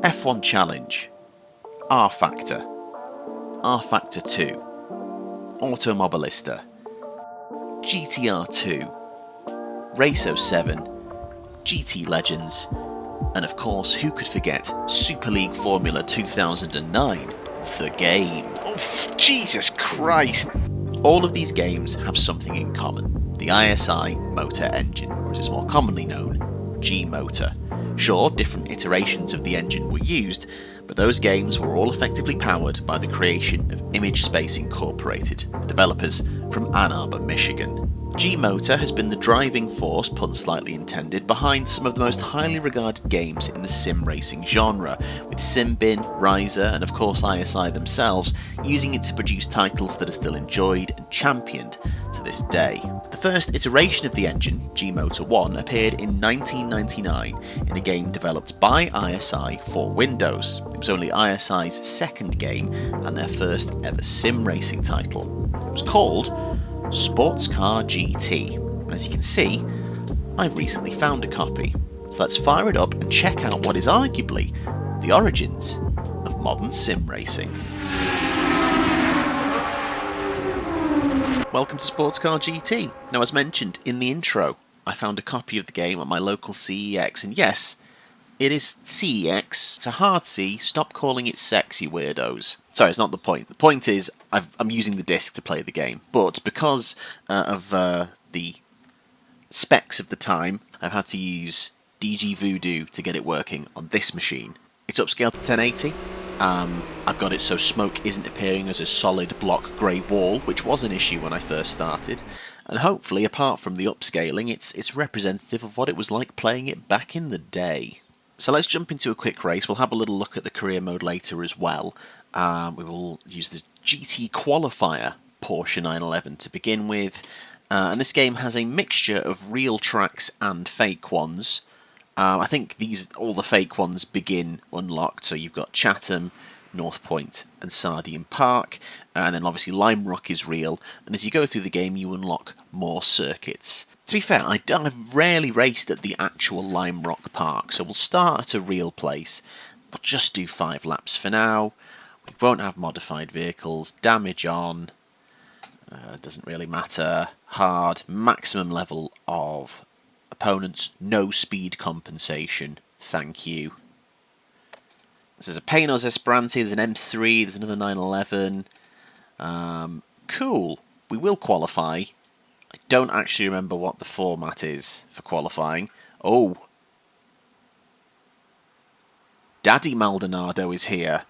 F1 Challenge, rFactor, rFactor 2, Automobilista, GTR 2, Race 07, GT Legends, and of course, who could forget Super League Formula 2009, the game. Oh, Jesus Christ! All of these games have something in common: the ISI motor engine, or as it's more commonly known, G-motor. Sure, different iterations of the engine were used, but those games were all effectively powered by the creation of Image Space Incorporated, developers from Ann Arbor, Michigan. G-motor has been the driving force, pun slightly intended, behind some of the most highly regarded games in the sim racing genre, with Simbin, Riser, and of course ISI themselves using it to produce titles that are still enjoyed and championed to this day. The first iteration of the engine, G-motor 1, appeared in 1999 in a game developed by ISI for Windows. It was only ISI's second game and their first ever sim racing title. It was called Sports Car GT. As you can see, I've recently found a copy, so let's fire it up and check out what is arguably the origins of modern sim racing. Welcome to Sports Car GT. Now, as mentioned in the intro, I found a copy of the game at my local CEX, and yes, it is CEX. It's a hard C. Stop calling it sex, you weirdos. Sorry, it's not the point. The point is, I'm using the disc to play the game, but because of the specs of the time, I've had to use DG Voodoo to get it working on this machine. It's upscaled to 1080. I've got it so smoke isn't appearing as a solid block grey wall, which was an issue when I first started. And hopefully, apart from the upscaling, it's representative of what it was like playing it back in the day. So let's jump into a quick race. We'll have a little look at the career mode later as well. We will use the GT qualifier Porsche 911 to begin with. And this game has a mixture of real tracks and fake ones. I think all the fake ones begin unlocked. So you've got Chatham, North Point and Sardian Park. And then obviously Lime Rock is real. And as you go through the game, you unlock more circuits. To be fair, I've rarely raced at the actual Lime Rock Park, so we'll start at a real place. We'll just do 5 laps for now. We won't have modified vehicles. Damage on. Doesn't really matter. Hard. Maximum level of opponents. No speed compensation. Thank you. There's a Paynos Esperanti. There's an M3. There's another 911. Cool. We will qualify. I don't actually remember what the format is for qualifying. Oh. Daddy Maldonado is here.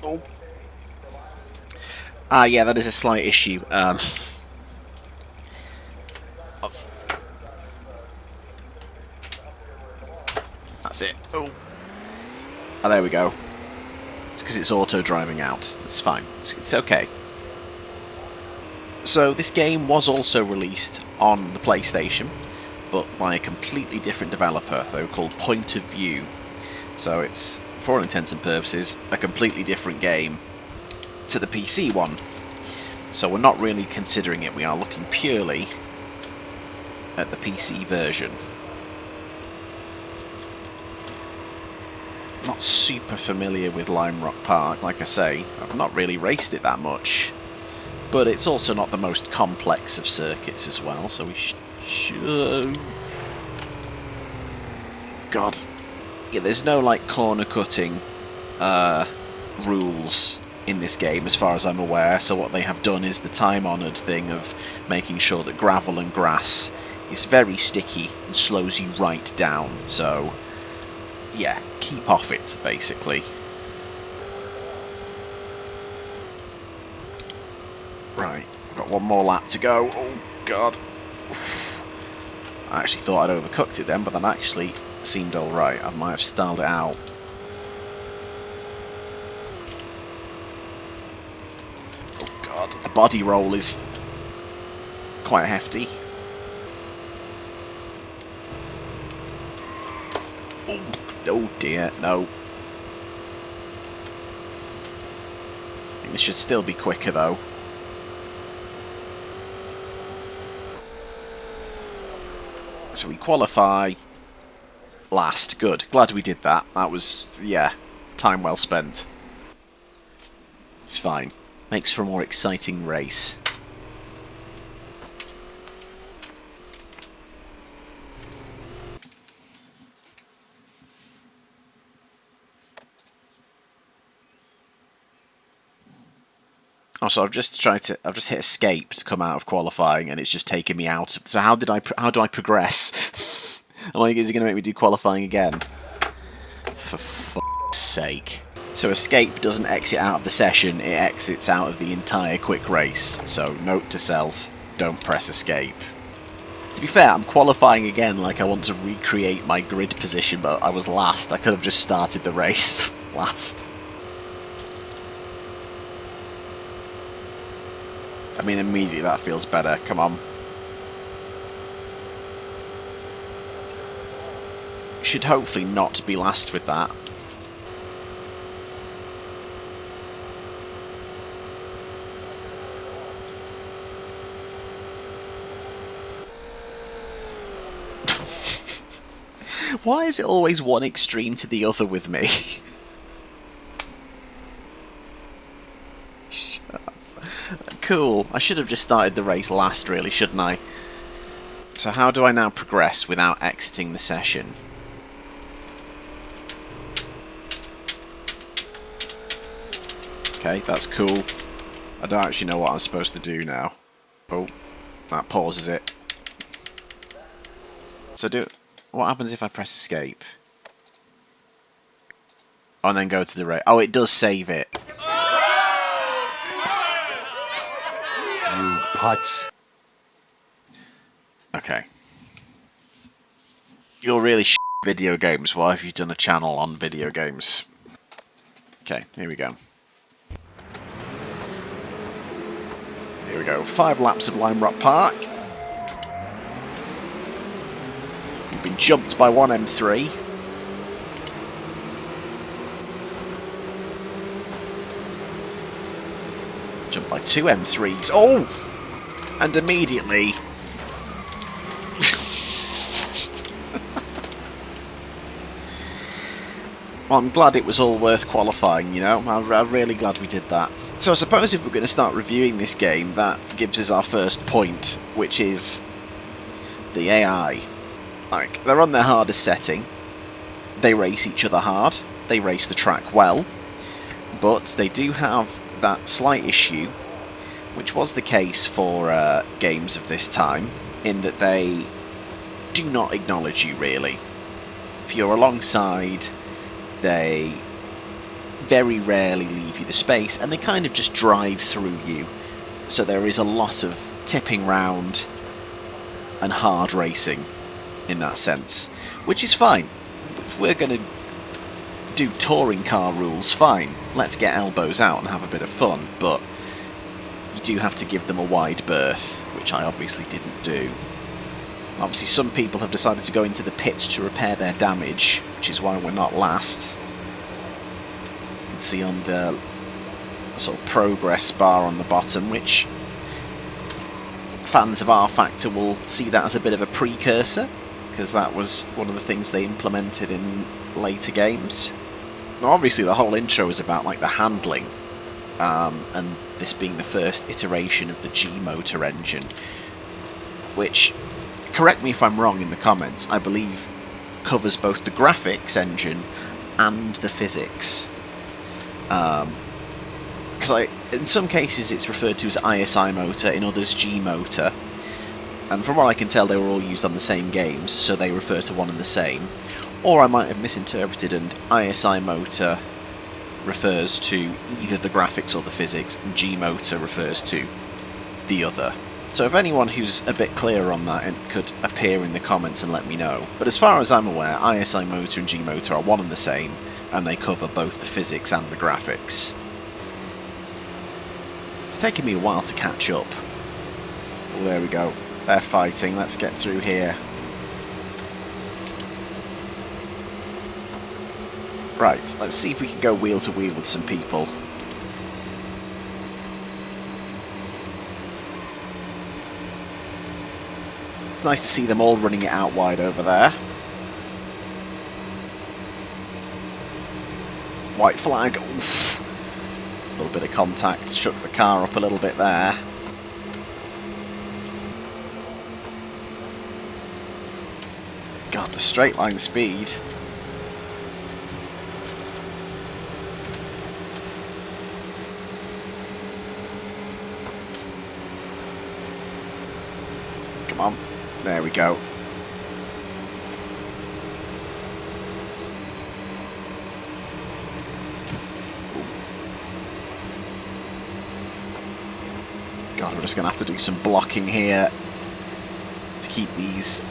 Oh. Yeah, that is a slight issue. Oh. That's it. Oh. Oh, there we go. It's because it's auto-driving out. It's fine. It's okay. So this game was also released on the PlayStation, but by a completely different developer. They were called Point of View. So it's, for all intents and purposes, a completely different game to the PC one. So we're not really considering it. We are looking purely at the PC version. Not super familiar with Lime Rock Park, like I say. I've not really raced it that much. But it's also not the most complex of circuits as well, so we should... God. Yeah, there's no, like, corner cutting rules in this game, as far as I'm aware, so what they have done is the time-honoured thing of making sure that gravel and grass is very sticky and slows you right down, so... yeah, keep off it, basically. Right, I've got one more lap to go. Oh, God. I actually thought I'd overcooked it then, but that actually seemed alright. I might have styled it out. Oh, God. The body roll is quite hefty. Oh dear, no. I think this should still be quicker though. So we qualify, last. Good. Glad we did that. That was, yeah, time well spent. It's fine. Makes for a more exciting race. Also, I've just hit escape to come out of qualifying, and it's just taken me out. So how do I progress? Is it going to make me do qualifying again? For fuck's sake. So escape doesn't exit out of the session, it exits out of the entire quick race. So note to self, don't press escape. To be fair, I'm qualifying again like I want to recreate my grid position, but I was last. I could have just started the race last. I mean, immediately that feels better. Come on. Should hopefully not be last with that. Why is it always one extreme to the other with me? Cool. I should have just started the race last, really, shouldn't I? So how do I now progress without exiting the session? Okay, that's cool. I don't actually know what I'm supposed to do now. Oh, that pauses it. So what happens if I press escape? Oh, and then go to the race. Oh, it does save it. You putz. Okay. You're really video games. Why have you done a channel on video games? Okay, here we go. Here we go. 5 laps of Lime Rock Park. We've been jumped by one M3. Jumped by 2 M3s. Oh! And immediately... Well, I'm glad it was all worth qualifying, you know? I'm really glad we did that. So I suppose if we're going to start reviewing this game, that gives us our first point, which is the AI. Like, they're on their hardest setting. They race each other hard. They race the track well. But they do have that slight issue, which was the case for games of this time, in that they do not acknowledge you, really. If you're alongside, they very rarely leave you the space, and they kind of just drive through you. So there is a lot of tipping round and hard racing in that sense, which is fine. If we're going to do touring car rules, fine. Let's get elbows out and have a bit of fun, but you do have to give them a wide berth, which I obviously didn't do. Obviously some people have decided to go into the pits to repair their damage, which is why we're not last. You can see on the sort of progress bar on the bottom, which fans of rFactor will see that as a bit of a precursor, because that was one of the things they implemented in later games. Now, obviously the whole intro is about like the handling, and this being the first iteration of the G-motor engine, which, correct me if I'm wrong in the comments, I believe covers both the graphics engine and the physics. Because in some cases it's referred to as ISI motor, in others G-motor, and from what I can tell they were all used on the same games, so they refer to one and the same. Or I might have misinterpreted and ISI motor refers to either the graphics or the physics, and G-motor refers to the other. So if anyone who's a bit clearer on that could appear in the comments and let me know. But as far as I'm aware, ISI motor and G-motor are one and the same, and they cover both the physics and the graphics. It's taken me a while to catch up. Well, there we go. They're fighting. Let's get through here. Right, let's see if we can go wheel to wheel with some people. It's nice to see them all running it out wide over there. White flag. Oof. A little bit of contact, shook the car up a little bit there. God, the straight line speed. Come on. There we go. God, we're just going to have to do some blocking here to keep these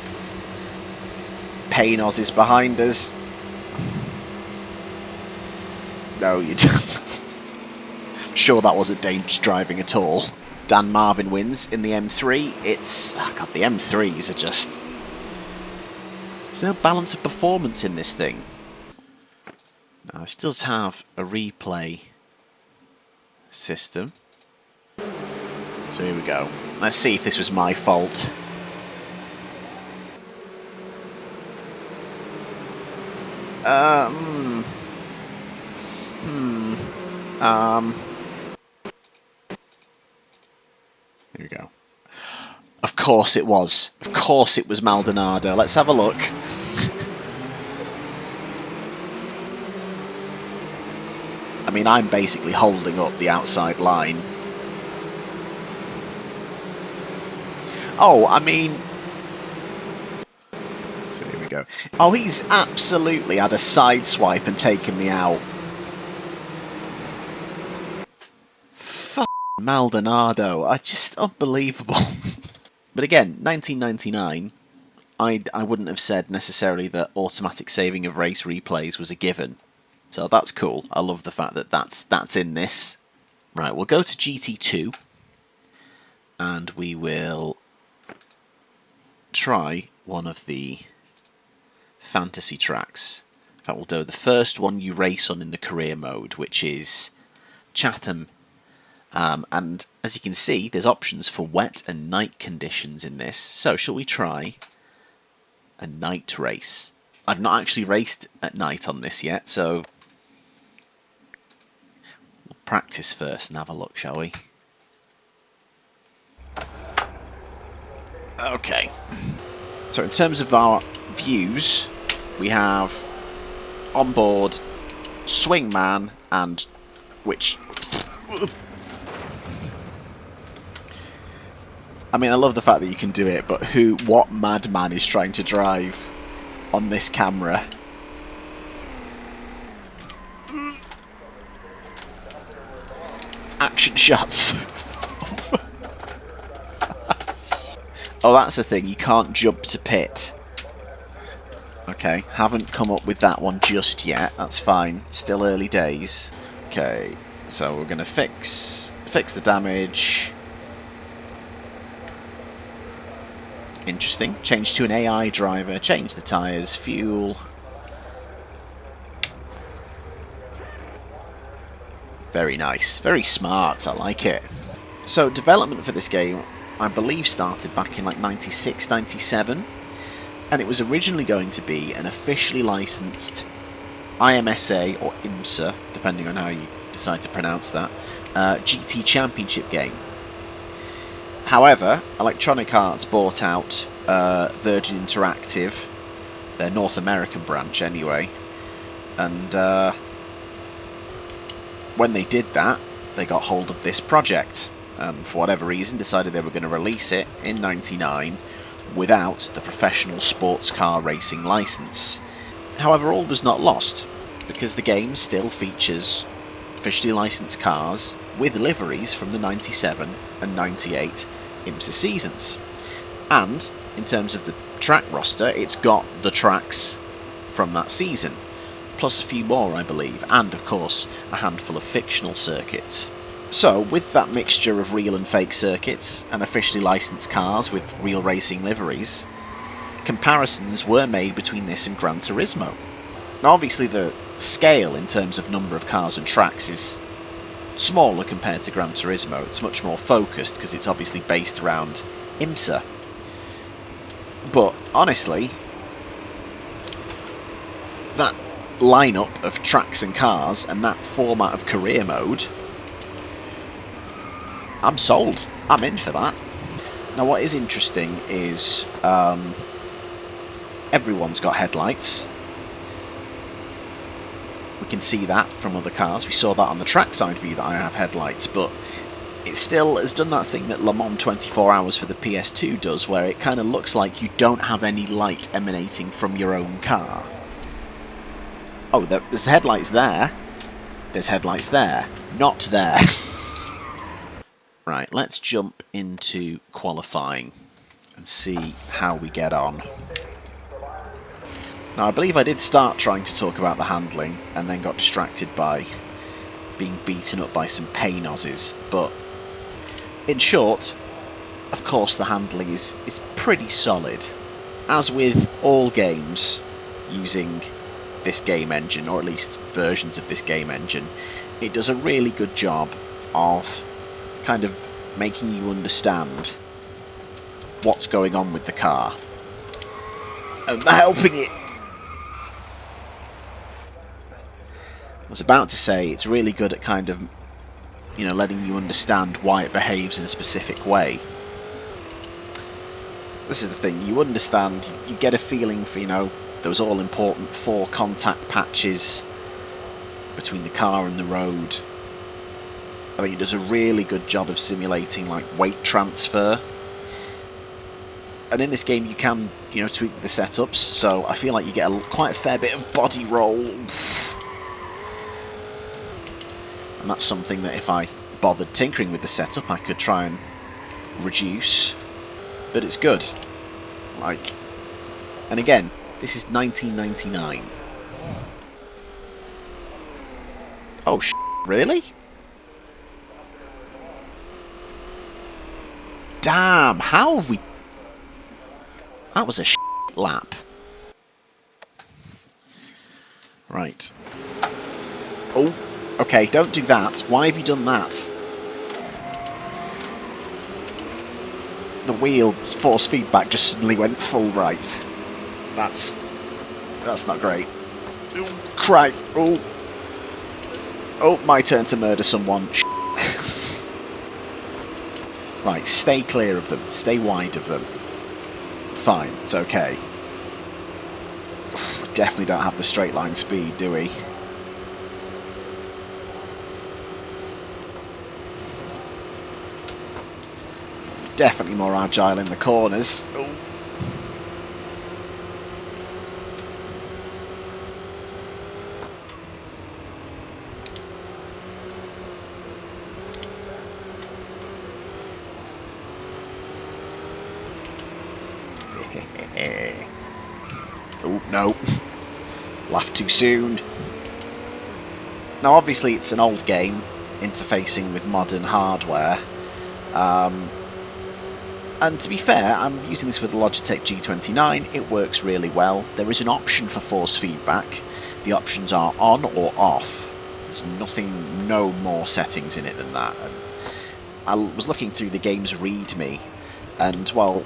pain Aussies behind us. No, you don't. I'm sure that wasn't dangerous driving at all. Dan Marvin wins in the M3. It's... oh God, the M3s are just... there's no balance of performance in this thing. Now, this does have a replay system. So here we go. Let's see if this was my fault. Here we go. Of course it was. Of course it was Maldonado. Let's have a look. I mean, I'm basically holding up the outside line. Oh, I mean... so here we go. Oh, he's absolutely had a sideswipe and taken me out. Fuck Maldonado. Just unbelievable. But again, 1999, I wouldn't have said necessarily that automatic saving of race replays was a given. So that's cool. I love the fact that that's in this. Right, we'll go to GT2. And we will... try one of the fantasy tracks. In fact, we'll do the first one you race on in the career mode, which is Chatham. And as you can see, there's options for wet and night conditions in this. So, shall we try a night race? I've not actually raced at night on this yet, so we'll practice first and have a look, shall we? Okay. So in terms of our views, we have onboard swingman and which... I mean, I love the fact that you can do it, but what madman is trying to drive on this camera? Action shots. Oh, that's the thing, you can't jump to pit. Okay, haven't come up with that one just yet, that's fine, still early days. Okay, so we're going to fix the damage. Interesting, change to an AI driver, change the tyres, fuel. Very nice, very smart, I like it. So, development for this game, I believe, started back in like 96, 97, and it was originally going to be an officially licensed IMSA or IMSA, depending on how you decide to pronounce that, GT Championship game. However, Electronic Arts bought out Virgin Interactive, their North American branch anyway, and when they did that, they got hold of this project. And for whatever reason decided they were going to release it in '99 without the professional sports car racing license. However, all was not lost, because the game still features officially licensed cars with liveries from the 97 and 98 IMSA seasons. And in terms of the track roster, it's got the tracks from that season, plus a few more, I believe, and of course a handful of fictional circuits. So, with that mixture of real and fake circuits, and officially licensed cars with real racing liveries, comparisons were made between this and Gran Turismo. Now obviously the scale in terms of number of cars and tracks is smaller compared to Gran Turismo. It's much more focused because it's obviously based around IMSA. But honestly, that lineup of tracks and cars and that format of career mode, I'm sold. I'm in for that. Now what is interesting is everyone's got headlights. We can see that from other cars. We saw that on the trackside view that I have headlights, but it still has done that thing that Le Mans 24 Hours for the PS2 does, where it kind of looks like you don't have any light emanating from your own car. Oh, there's headlights there. There's headlights there. Not there. Right, let's jump into qualifying and see how we get on. Now, I believe I did start trying to talk about the handling and then got distracted by being beaten up by some pain Aussies, but in short, of course the handling is pretty solid. As with all games using this game engine, or at least versions of this game engine, it does a really good job of kind of making you understand what's going on with the car and helping it. I was about to say it's really good at kind of, you know, letting you understand why it behaves in a specific way. This is the thing, you understand, you get a feeling for, you know, those all-important 4 contact patches between the car and the road. I think it does a really good job of simulating like weight transfer. And in this game you can, you know, tweak the setups, so I feel like you get quite a fair bit of body roll. And that's something that if I bothered tinkering with the setup I could try and reduce. But it's good. Like, and again, this is 1999. Oh really? Damn, how have we... That was a lap. Right. Oh, okay, don't do that. Why have you done that? The wheel's force feedback just suddenly went full right. That's not great. Oh, crap. Oh. Oh, my turn to murder someone. Right, stay clear of them. Stay wide of them. Fine, it's okay. We definitely don't have the straight line speed, do we? Definitely more agile in the corners. Oh. Oh, no. Laughed too soon. Now, obviously, it's an old game, interfacing with modern hardware. And to be fair, I'm using this with the Logitech G29. It works really well. There is an option for force feedback. The options are on or off. There's nothing, no more settings in it than that. And I was looking through the game's README, and, well,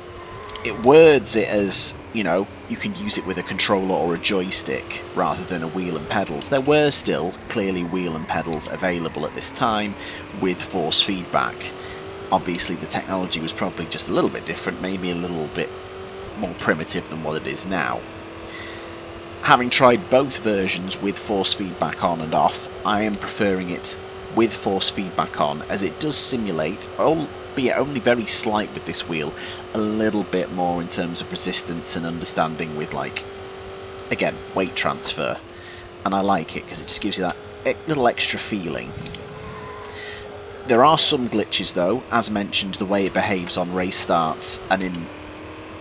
it words it as, you know, you can use it with a controller or a joystick rather than a wheel and pedals. There were still clearly wheel and pedals available at this time with force feedback. Obviously the technology was probably just a little bit different, maybe a little bit more primitive than what it is now. Having tried both versions with force feedback on and off, I am preferring it with force feedback on, as it does simulate, albeit only very slight with this wheel, a little bit more in terms of resistance and understanding with, like, again, weight transfer. And I like it because it just gives you that little extra feeling. There are some glitches though, as mentioned, the way it behaves on race starts and in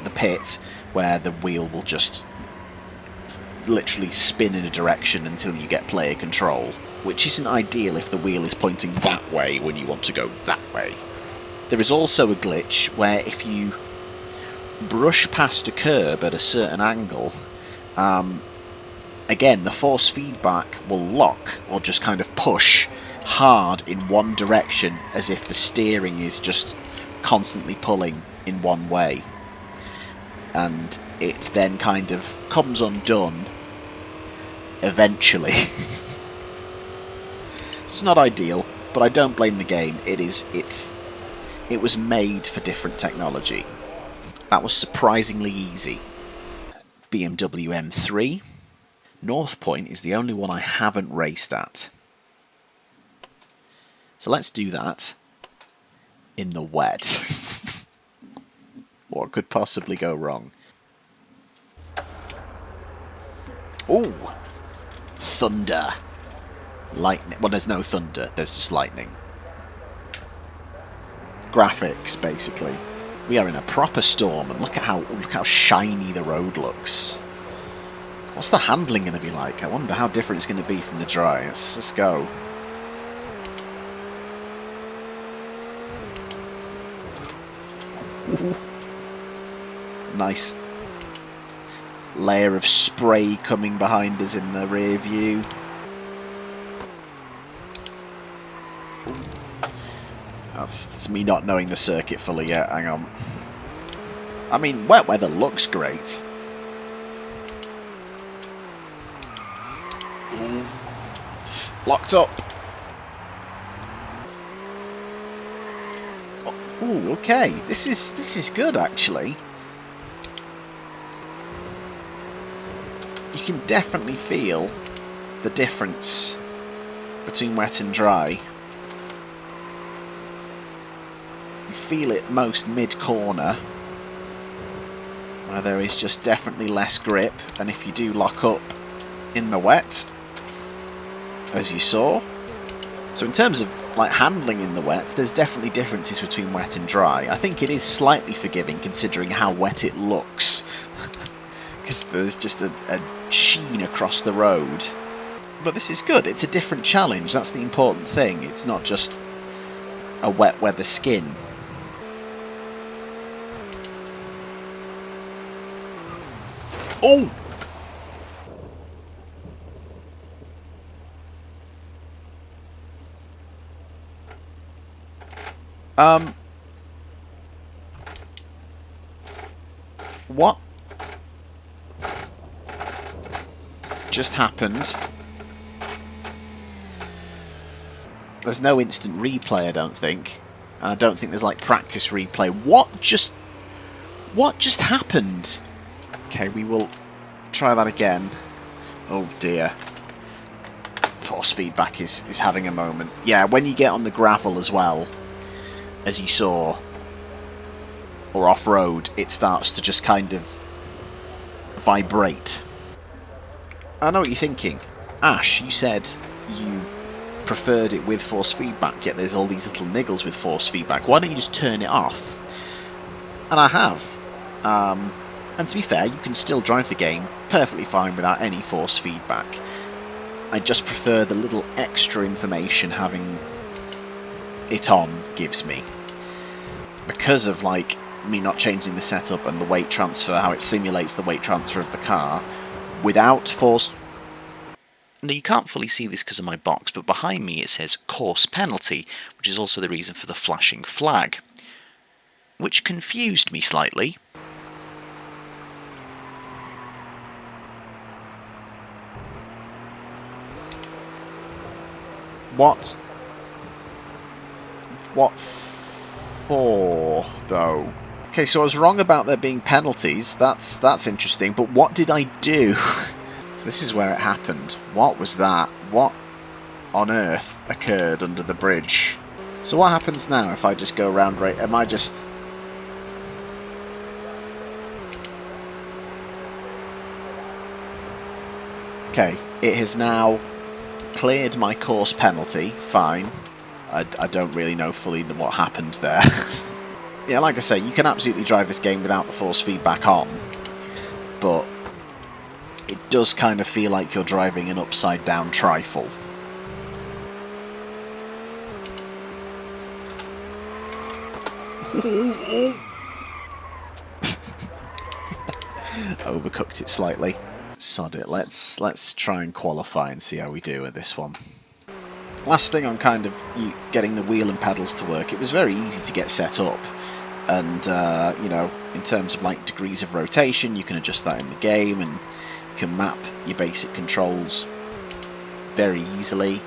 the pit, where the wheel will just literally spin in a direction until you get player control, which isn't ideal if the wheel is pointing that way when you want to go that way. There is also a glitch where if you brush past a curb at a certain angle, again, the force feedback will lock or just kind of push hard in one direction, as if the steering is just constantly pulling in one way. And it then kind of comes undone eventually. It's not ideal, but I don't blame the game. It was made for different technology. That was surprisingly easy. BMW M3. North Point is the only one I haven't raced at. So let's do that in the wet. What could possibly go wrong? Ooh! Thunder. Lightning. Well, there's no thunder, there's just lightning. Graphics, basically. We are in a proper storm, and look how shiny the road looks. What's the handling going to be like? I wonder how different it's going to be from the dry. Let's go. Ooh. Nice layer of spray coming behind us in the rear view. That's me not knowing the circuit fully yet. Hang on. I mean, wet weather looks great. Ooh. Locked up. Oh, okay. This is good actually. You can definitely feel the difference between wet and dry. You feel it most mid-corner, where there is just definitely less grip, and if you do lock up in the wet, as you saw. So in terms of like handling in the wet, there's definitely differences between wet and dry. I think it is slightly forgiving considering how wet it looks, because there's just a sheen across the road. But this is good, it's a different challenge, that's the important thing. It's not just a wet weather skin. Oh! What just happened? There's no instant replay, I don't think. And I don't think there's like practice replay. What just happened? Okay, we will try that again. Oh dear. Force feedback is having a moment. Yeah, when you get on the gravel as well, as you saw, or off-road, it starts to just kind of vibrate. I know what you're thinking. Ash, you said you preferred it with force feedback, yet there's all these little niggles with force feedback. Why don't you just turn it off? And I have. And to be fair, you can still drive the game perfectly fine without any force feedback. I just prefer the little extra information having it on gives me. Because of like me not changing the setup and the weight transfer, how it simulates the weight transfer of the car, without force... Now you can't fully see this because of my box, but behind me it says course penalty, which is also the reason for the flashing flag, which confused me slightly. What for, though? Okay, so I was wrong about there being penalties. That's interesting, but what did I do? So this is where it happened. What was that? What on earth occurred under the bridge? So what happens now if I just go around right? Am I just... Okay, it has now cleared my course penalty. Fine. I don't really know fully what happened there. Yeah, like I say, you can absolutely drive this game without the force feedback on, but it does kind of feel like you're driving an upside down trifle. Overcooked it slightly. Sod it. Let's try and qualify and see how we do with this one. Last thing on kind of getting the wheel and pedals to work, it was very easy to get set up. And, you know, in terms of like degrees of rotation, you can adjust that in the game, and can map your basic controls very easily.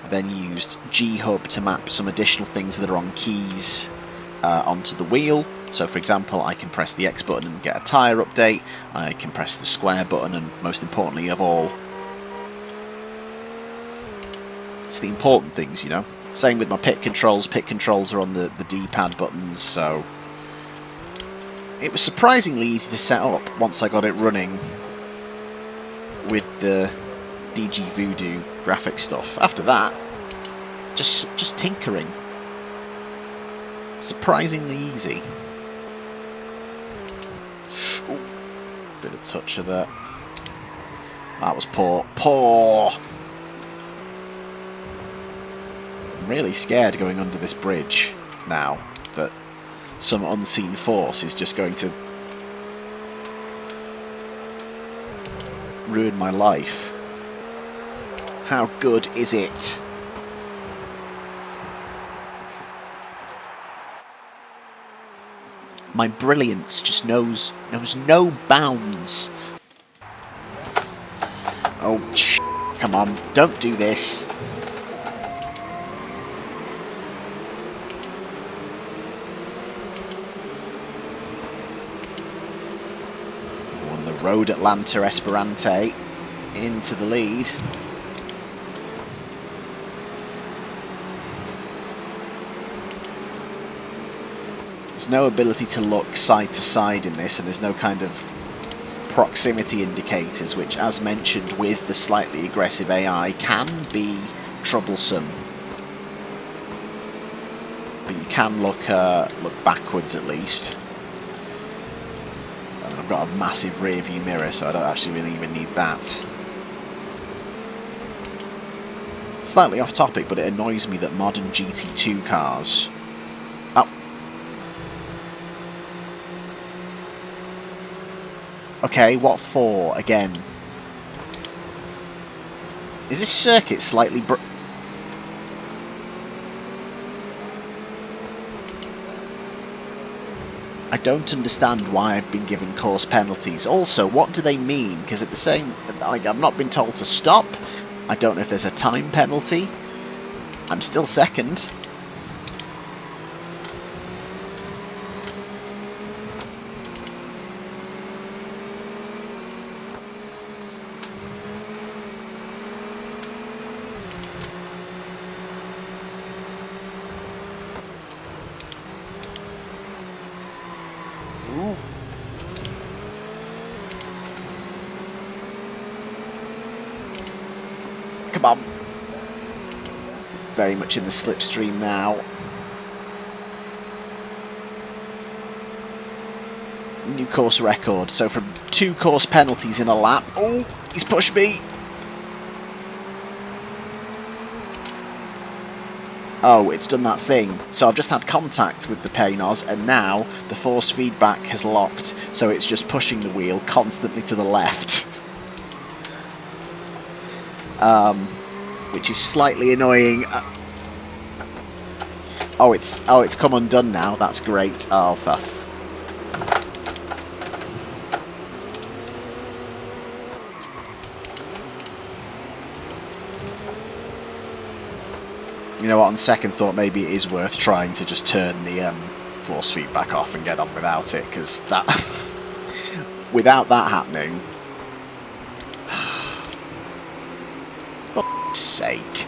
I then used G-Hub to map some additional things that are on keys onto the wheel. So for example, I can press the X button and get a tyre update, I can press the square button, and most importantly of all, it's the important things, you know. Same with my pit controls are on the D-pad buttons, so it was surprisingly easy to set up once I got it running with the DG Voodoo graphic stuff. After that, just tinkering. Surprisingly easy. Ooh, bit of touch of that. That was poor. Poor! I'm really scared going under this bridge now that some unseen force is just going to ruin my life. How good is it? My brilliance just knows no bounds. Oh, come on, don't do this. On the Road Atlanta Esperante into the lead. There's no ability to look side to side in this, and there's no kind of proximity indicators, which, as mentioned with the slightly aggressive AI, can be troublesome. But you can look backwards at least. And I've got a massive rear view mirror, so I don't actually really even need that. Slightly off topic, but it annoys me that modern GT2 cars... Oh. Okay, what for, again? Is this circuit slightly I don't understand why I've been given course penalties. Also, what do they mean? Because at the same... like, I've not been told to stop. I don't know if there's a time penalty. I'm still second. Ooh. Come on. Very much in the slipstream now. New course record. So from 2 course penalties in a lap. Oh, he's pushed me. Oh, it's done that thing. So I've just had contact with the Paynos, and now the force feedback has locked, so it's just pushing the wheel constantly to the left. Which is slightly annoying. Oh, it's come undone now. That's great. Oh, fuff. You know what, on second thought, maybe it is worth trying to just turn the force feedback off and get on without it, because that... without that happening... for f***'s sake.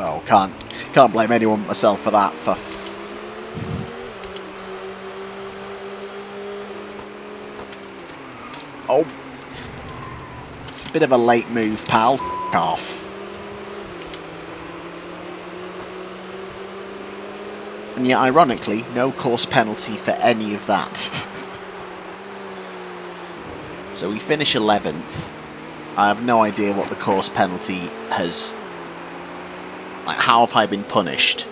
Oh, can't blame anyone but myself for that. Oh, it's a bit of a late move, pal. F*** off. And yet, ironically, no course penalty for any of that. So we finish 11th. I have no idea what the course penalty has... Like, how have I been punished?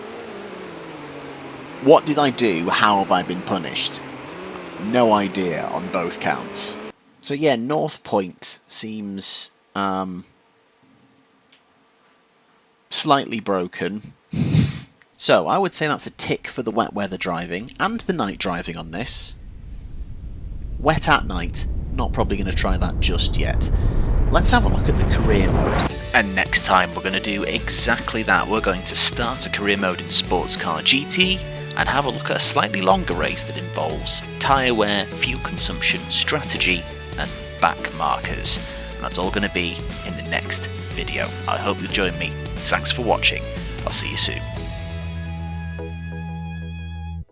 What did I do? How have I been punished? No idea on both counts. So yeah, North Point seems slightly broken. So I would say that's a tick for the wet weather driving and the night driving on this. Wet at night, not probably going to try that just yet. Let's have a look at the career mode. And next time we're going to do exactly that. We're going to start a career mode in Sports Car GT and have a look at a slightly longer race that involves tyre wear, fuel consumption, strategy and back markers. And that's all going to be in the next video. I hope you'll join me. Thanks for watching. I'll see you soon.